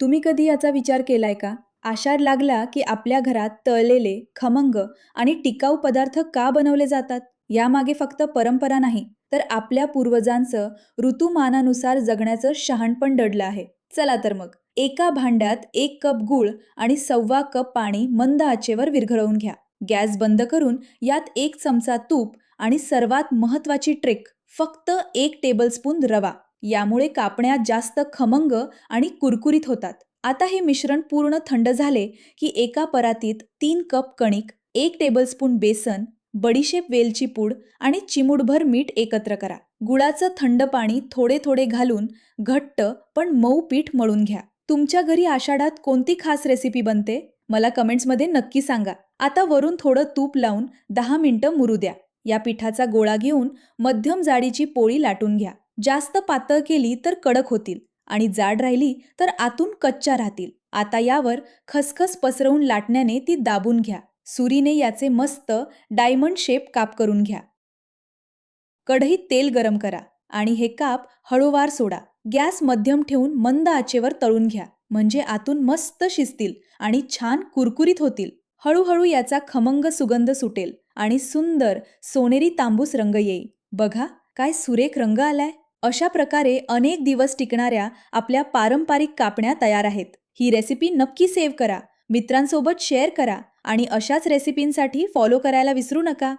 तुम्ही कधी याचा विचार केलाय का? आषाढ लागला की आपल्या घरात तळलेले, खमंग आणि टिकाऊ पदार्थ का बनवले जातात? यामागे फक्त परंपरा नाही, तर आपल्या पूर्वजांचं ऋतुमानानुसार जगण्याचं शहाणपण दडलं आहे. चला तर मग, एका भांड्यात 1 कप गूळ आणि 1.25 कप पाणी मंद आचेवर विरघळवून घ्या. गॅस बंद करून यात 1 चमचा तूप आणि सर्वात महत्त्वाची ट्रिक, फक्त 1 टेबलस्पून रवा. यामुळे कापण्या जास्त खमंग आणि कुरकुरीत होतात. आता हे मिश्रण पूर्ण थंड झाले की एका परातीत 3 कप कणिक, 1 टेबलस्पून बेसन, बडीशेप वेलची पूड आणि चिमूटभर मीठ एकत्र करा. गुळाचं थंड पाणी थोडे थोडे घालून घट्ट पण मऊ पीठ मळून घ्या. तुमच्या घरी आषाढात कोणती खास रेसिपी बनते? मला कमेंट्समध्ये नक्की सांगा. आता वरून थोडं तूप लावून 10 मिनिटं मुरू द्या. या पिठाचा गोळा घेऊन मध्यम जाडीची पोळी लाटून घ्या. जास्त पातळ केली तर कडक होतील आणि जाड राहिली तर आतून कच्च्या राहतील. आता यावर खसखस पसरवून लाटण्याने ती दाबून घ्या. सुरीने याचे मस्त डायमंड शेप काप करून घ्या. कढईत तेल गरम करा आणि हे काप हळूवार सोडा. गॅस मध्यम ठेवून मंद आचेवर तळून घ्या, म्हणजे आतून मस्त शिजतील आणि छान कुरकुरीत होतील. हळूहळू याचा खमंग सुगंध सुटेल आणि सुंदर सोनेरी तांबूस रंग येईल. बघा, काय सुरेख रंग आलाय. अशा प्रकारे अनेक दिवस टिकणाऱ्या आपल्या पारंपरिक कापण्या तयार आहेत. ही रेसिपी नक्की सेव्ह करा, मित्रांसोबत शेअर करा आणि अशाच रेसिपींसाठी फॉलो करायला विसरू नका.